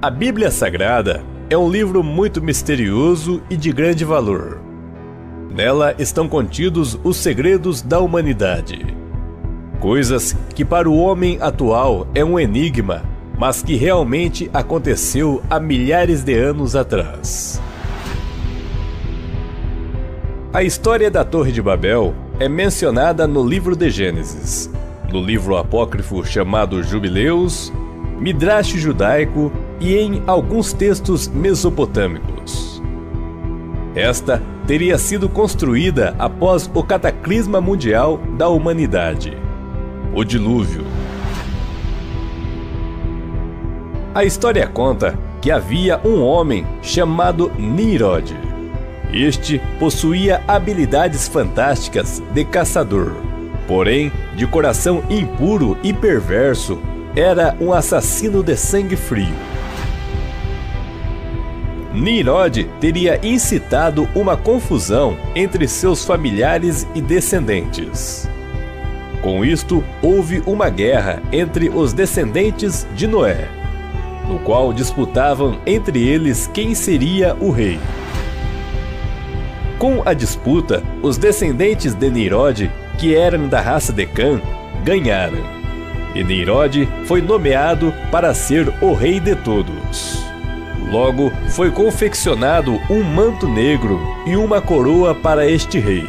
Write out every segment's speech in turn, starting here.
A Bíblia Sagrada é um livro muito misterioso e de grande valor. Nela estão contidos os segredos da humanidade. Coisas que para o homem atual é um enigma, mas que realmente aconteceu há milhares de anos atrás. A história da Torre de Babel é mencionada no livro de Gênesis, no livro apócrifo chamado Jubileus, Midrash judaico e em alguns textos mesopotâmicos. Esta teria sido construída após o cataclisma mundial da humanidade, o dilúvio. A história conta que havia um homem chamado Nimrod. Este possuía habilidades fantásticas de caçador, porém, de coração impuro e perverso, era um assassino de sangue frio. Nimrod teria incitado uma confusão entre seus familiares e descendentes. Com isto, houve uma guerra entre os descendentes de Noé, no qual disputavam entre eles quem seria o rei. Com a disputa, os descendentes de Nimrod, que eram da raça de Cã, ganharam, e Nimrod foi nomeado para ser o rei de todos. Logo, foi confeccionado um manto negro e uma coroa para este rei.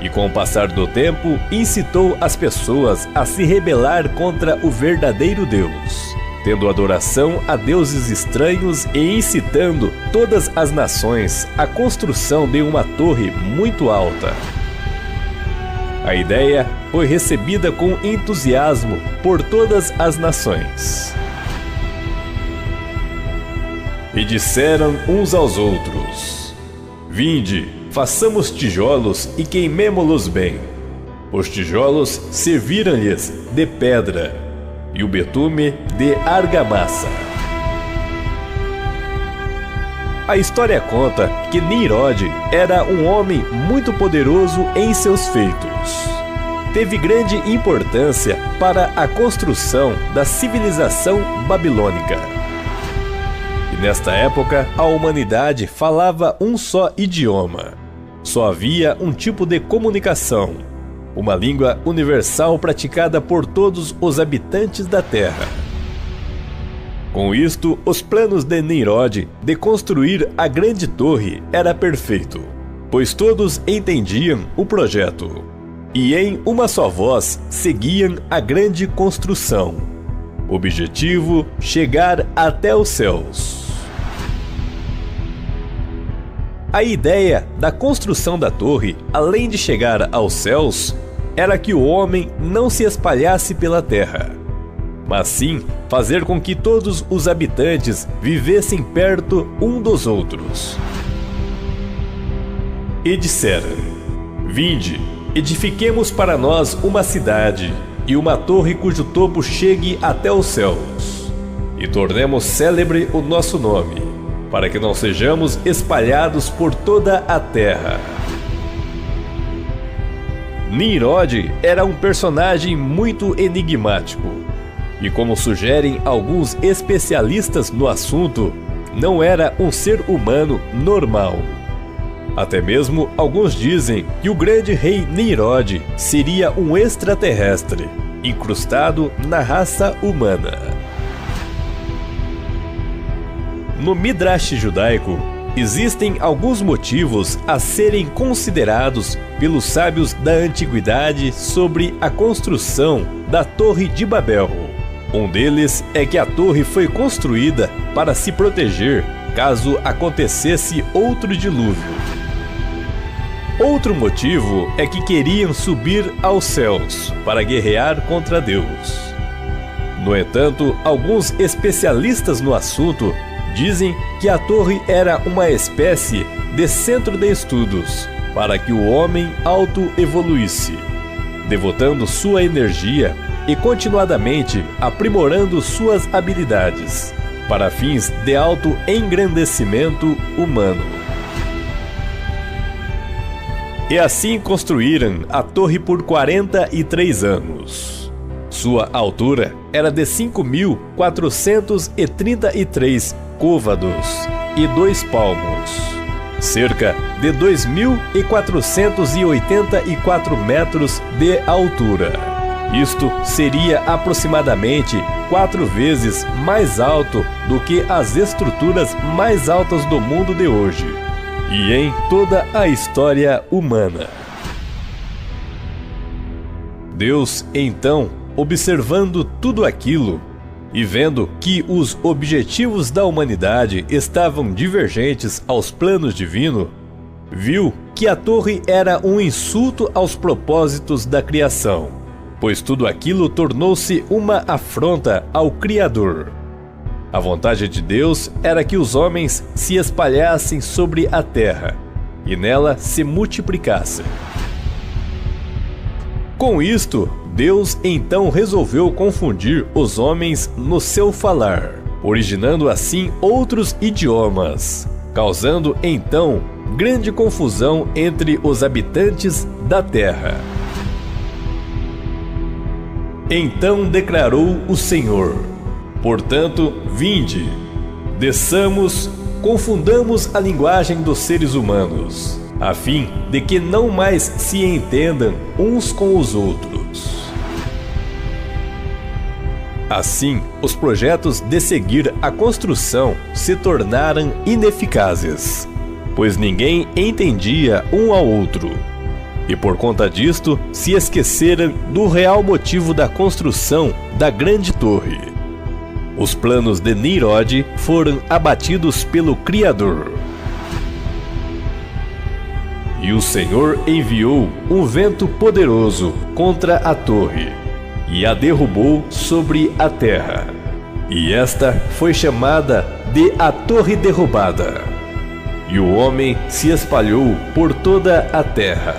E com o passar do tempo, incitou as pessoas a se rebelar contra o verdadeiro Deus, tendo adoração a deuses estranhos e incitando todas as nações à construção de uma torre muito alta. A ideia foi recebida com entusiasmo por todas as nações. E disseram uns aos outros: Vinde, façamos tijolos e queimemo-los bem. Os tijolos serviram-lhes de pedra, e o betume de argamassa. A história conta que Nimrod era um homem muito poderoso em seus feitos. Teve grande importância para a construção da civilização babilônica. E nesta época, a humanidade falava um só idioma. Só havia um tipo de comunicação, uma língua universal praticada por todos os habitantes da Terra. Com isto, os planos de Nimrod de construir a grande torre era perfeito, pois todos entendiam o projeto, e em uma só voz seguiam a grande construção. Objetivo: chegar até os céus. A ideia da construção da torre, além de chegar aos céus, era que o homem não se espalhasse pela terra, mas sim fazer com que todos os habitantes vivessem perto um dos outros. E disseram: Vinde, edifiquemos para nós uma cidade e uma torre cujo topo chegue até os céus, e tornemos célebre o nosso nome, para que não sejamos espalhados por toda a terra. Nimrod era um personagem muito enigmático, e como sugerem alguns especialistas no assunto, não era um ser humano normal. Até mesmo alguns dizem que o grande rei Nimrod seria um extraterrestre, incrustado na raça humana. No Midrash judaico, existem alguns motivos a serem considerados pelos sábios da antiguidade sobre a construção da Torre de Babel. Um deles é que a torre foi construída para se proteger caso acontecesse outro dilúvio. Outro motivo é que queriam subir aos céus para guerrear contra Deus. No entanto, alguns especialistas no assunto dizem que a torre era uma espécie de centro de estudos para que o homem auto-evoluísse, devotando sua energia e continuadamente aprimorando suas habilidades para fins de auto-engrandecimento humano. E assim construíram a torre por 43 anos. Sua altura era de 5.433 côvados e 2 palmos, cerca de 2.484 metros de altura. Isto seria aproximadamente 4 vezes mais alto do que as estruturas mais altas do mundo de hoje e em toda a história humana. Deus, então, observando tudo aquilo e vendo que os objetivos da humanidade estavam divergentes aos planos divinos, viu que a torre era um insulto aos propósitos da criação, pois tudo aquilo tornou-se uma afronta ao Criador. A vontade de Deus era que os homens se espalhassem sobre a terra e nela se multiplicassem. Com isto, Deus então resolveu confundir os homens no seu falar, originando assim outros idiomas, causando então grande confusão entre os habitantes da terra. Então declarou o Senhor: portanto, vinde, desçamos, confundamos a linguagem dos seres humanos, a fim de que não mais se entendam uns com os outros. Assim, os projetos de seguir a construção se tornaram ineficazes, pois ninguém entendia um ao outro. E por conta disto, se esqueceram do real motivo da construção da grande torre. Os planos de Nimrod foram abatidos pelo Criador. E o Senhor enviou um vento poderoso contra a torre, e a derrubou sobre a terra. E esta foi chamada de a Torre Derrubada. E o homem se espalhou por toda a terra.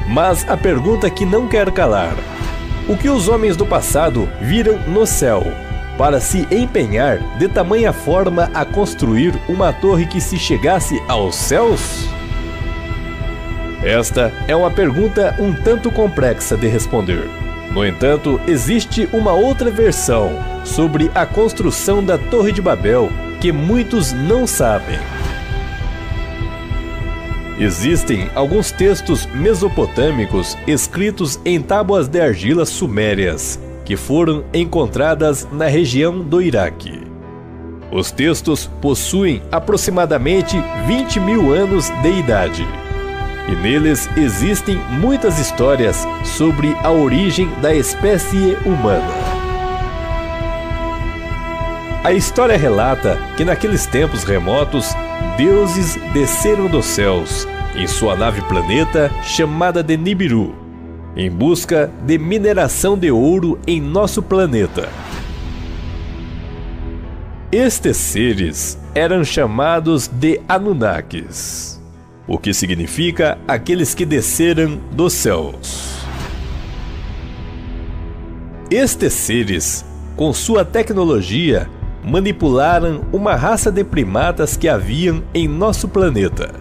Mas a pergunta que não quer calar: o que os homens do passado viram no céu para se empenhar de tamanha forma a construir uma torre que se chegasse aos céus? Esta é uma pergunta um tanto complexa de responder. No entanto, existe uma outra versão sobre a construção da Torre de Babel que muitos não sabem. Existem alguns textos mesopotâmicos escritos em tábuas de argila sumérias que foram encontradas na região do Iraque. Os textos possuem aproximadamente 20.000 anos de idade. E neles existem muitas histórias sobre a origem da espécie humana. A história relata que naqueles tempos remotos, deuses desceram dos céus em sua nave-planeta chamada de Nibiru, em busca de mineração de ouro em nosso planeta. Estes seres eram chamados de Anunnakis, o que significa aqueles que desceram dos céus. Estes seres, com sua tecnologia, manipularam uma raça de primatas que haviam em nosso planeta.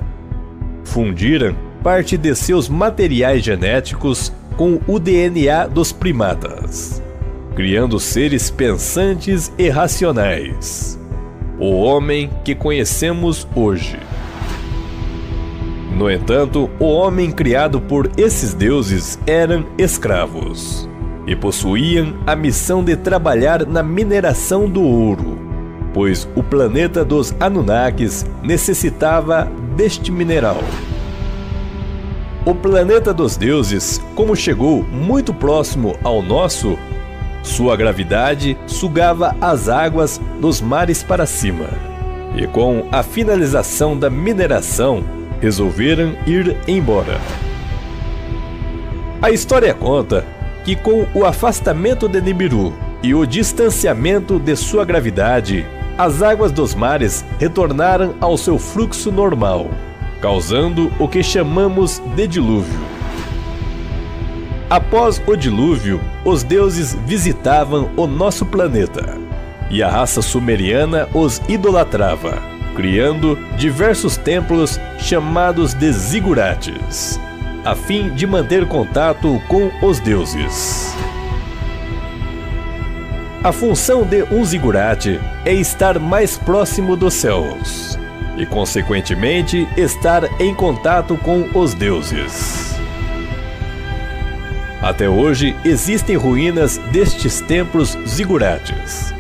Fundiram parte de seus materiais genéticos com o DNA dos primatas, criando seres pensantes e racionais, o homem que conhecemos hoje. No entanto, o homem criado por esses deuses eram escravos e possuíam a missão de trabalhar na mineração do ouro, pois o planeta dos Anunnakis necessitava deste mineral. O planeta dos deuses, como chegou muito próximo ao nosso, sua gravidade sugava as águas dos mares para cima, e com a finalização da mineração, resolveram ir embora. A história conta que com o afastamento de Nibiru e o distanciamento de sua gravidade, as águas dos mares retornaram ao seu fluxo normal, causando o que chamamos de dilúvio. Após o dilúvio, os deuses visitavam o nosso planeta, e a raça sumeriana os idolatrava, criando diversos templos chamados de zigurates. a fim de manter contato com os deuses. A função de um zigurate é estar mais próximo dos céus e, consequentemente, estar em contato com os deuses. Até hoje existem ruínas destes templos zigurates,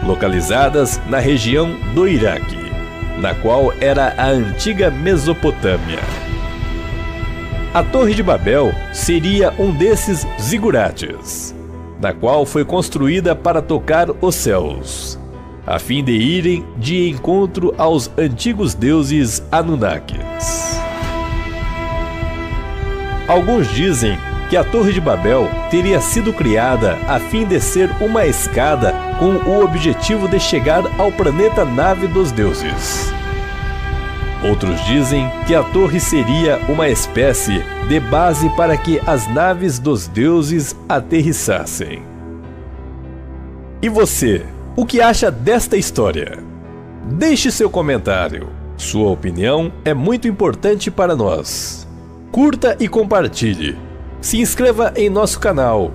localizadas na região do Iraque, na qual era a antiga Mesopotâmia. A Torre de Babel seria um desses zigurates, na qual foi construída para tocar os céus, a fim de irem de encontro aos antigos deuses Anunnakis. Alguns dizem que a Torre de Babel teria sido criada a fim de ser uma escada com o objetivo de chegar ao planeta nave dos deuses. Outros dizem que a torre seria uma espécie de base para que as naves dos deuses aterrissassem. E você, o que acha desta história? Deixe seu comentário. Sua opinião é muito importante para nós. Curta e compartilhe. Se inscreva em nosso canal